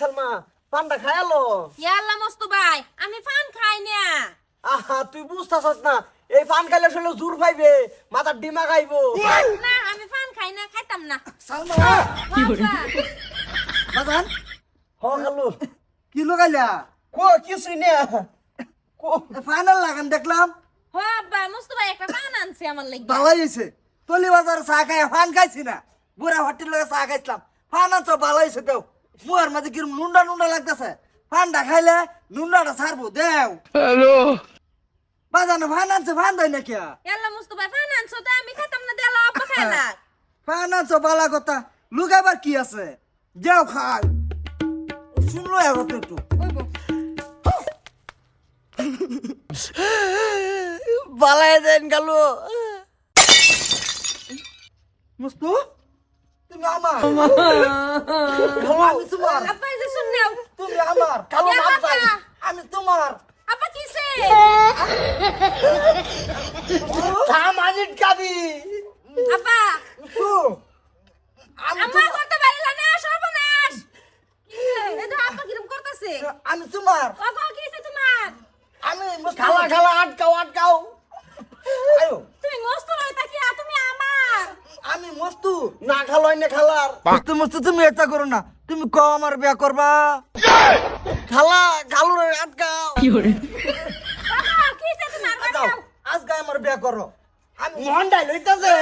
সালমা পান্ডা খায়ালো ইয়াল্লা মস্তু ভাই আমি পান খাই না। আহা তুই বুঝতাছস না এই পান খাইলে শুলে জোর পাইবে মাথার ডিমা খাইবো না আমি পান খাই না, খাইতাম না। সালমা কি করে? বাজান হ খালু কি লাগাইলা কো কিছুই না কো ফাইনাল লাগান দেখলাম হ আব্বা মস্তু ভাই একটা পান আনছে আমার লাগি। ভালাই হয়েছে তলি বাজারে চা খাই ফান খাইছি না বুড়া হোটেল লগে চা খাইছিলাম ফান আনছো ভালো হয়েছে দেও মুয়ার মাঝে কিরম নুন্ডা নুন্ডা লাগতেছে ফানটা খাইলে নুন্ডাটা ছাড়বো দেও হ্যালো বাজানো ফান আনছে ফান দেয় না কিয়া ইয়াল্লা মস্তু ভাই পান আনছো তো আমি খাইতাম না, দেলা আব্বা খাইলা। ফান আনছো বালা কথা লুকাবার কি আছে দেও খাই শুনলো এখন একটু কইবো বালাই দেন খালু মস্তু তুমি আমার আমি তোমার আব্বা এই যে শুন নাও। তুমি আমার খালু এ মাপ বাবা। চাই আমি তোমার আব্বা কিসে? থামানিট কাবি আব্বা মস্তু আমি আম্মা করতে পারিলা না, সর্বনাশ। কিসে? এই তো আব্বা কিরম করতেছে। আমি তোমার ও গো কিসে তোমার? আমি মস্তু খালা খালা আটকাও আটকাও আয়ো তুমি মস্তু নয় তা কি তুমি আমার। আমি মস্তু না খালো না খালার মস্তু মস্তু তুমি এটা করো না তুমি ক আমার বিয়া করবা খালা খালুর আটকাও বাবা কিসে তোমার? যাও আজকে আমার বিয়া করো আমি মন্ডাই লইতাছে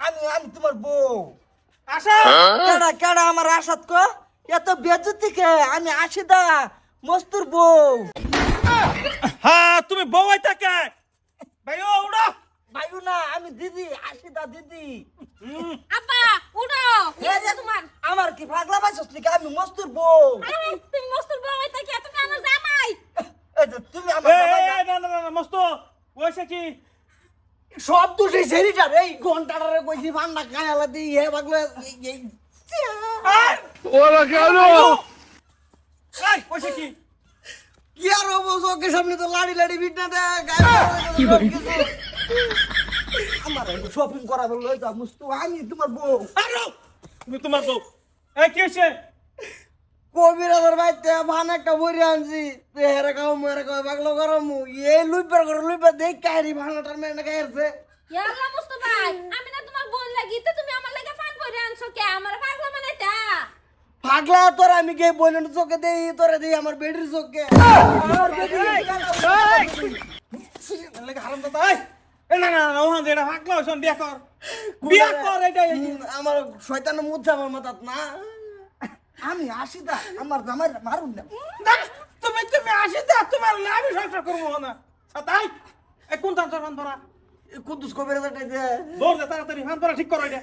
আমি আমি তোমার বউ কেডা কেডা আমার আশাত ক এত বেজতি কে আমি আশিদা মস্তুর বউ হ্যাঁ তুমি বউই থাকে ভাইও উড়ো ভাইও না আমি দিদি আশিদা দিদি আব্বা উঠো কিসে তোমার? আমার কি পাগলা পাইছস নাকি আমি মস্তুর বউ আরে তুমি মস্তুর বউ হইতা কি তুমি আমার জামাই। এই যে তুমি আমার জামাই না। না না না মস্ত ওইসে কি সব তো সেই সেরিটার এই ঘন্টাটারে কইছি পান্ডা খায়ালা দি হে বাগলে এই ওরা কেন এই ওইসে কি কি আর হবো চোখের সামনে তো লাড়ি লাড়ি বিটনা দে গায়ে আমার শপিং করা বললো যা মুস্তু আমি তোমার বউ আরো তুমি তোমার বউ এই কি হইছে কবিরাজের বাইতে ভান একটা বইরে আনছি হেরে খাও মেরে খাও বাগলো গরম এই লুইবার করে লুইবার দেখ কাহিরি ভাঙাটার মেরে গায়েছে ইয়াল্লা মস্তু ভাই আমি না তোমার বোন লাগি তো তুমি আমার লাগি ফান করে আনছো কে? আমার পাগলা মানে তা। পাগলা তোর আমি কে বইনের চোখে দেই তোরে দেই আমার বেডির চোখে আমার বেডি লাগে হারাম দাদা এই না না না ওখান দিয়ে এটা হাকলা হইছন বিয়া কর এটা আমার শয়তান মুছে আমার মাথাত না আমি আশিদা আমার জামাই মারুন না না তুমি তুমি আসি দা তোমার না আমি সংসার করবো না সাতাই এই কোন তার ফান ধরা কুদ্দুস কবিরাজটা দে দৌড় দে তাড়াতাড়ি ফান ধরা ঠিক করো এটা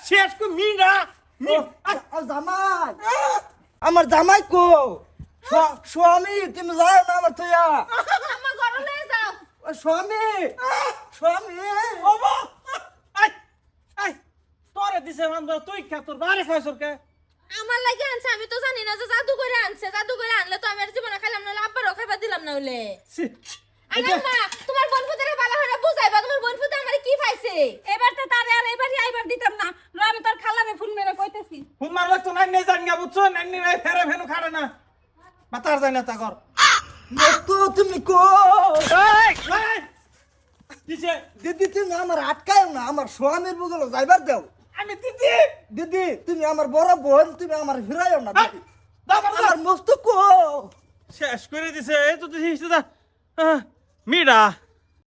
শেষ কো মিনা জামাই আমার জামাই কো স্বামী তুমি যাও না আমার তোয়া আমার ঘরে লয়ে যাও। স্বামী স্বামী ওমা আই আই তোরে দিছে ফান ধরা তুই খা তোর বারে খাইছর কে আমার লাগি আনছে আমি তো জানি না যে জাদু করে আনছে। জাদু করে আনলে তো আমি আর জীবনে খাইলাম না, আব্বারও খাইবা দিলাম না হলে। আরে মা তোমার বোন ফুতেরে ভালো করে বুঝাইবা তোমার বোন ফুতে আমারে কি পাইছে। এবার তো তারে আর এবারই আইবার দিতাম না। আমি তোর খালারে ফোন মেরে কইতেছি। ফোন মারলে তো নাই নেই জান গা বুঝছো নাই নাই ফেরে ফেনু খাড়ে না মাতার যায় না তা কর মস্তু তুমি কো এই কিছে দিদি তুমি আমার আটকায় না আমার স্বামীর বুগলো যাইবার দাও আমি দিদি দিদি তুমি আমার বড় বোন তুমি আমার ফিরাইও না দিদি দাবার আমার মস্তু কো শেষ করে দিছে এই তো দিছিস দা মিডা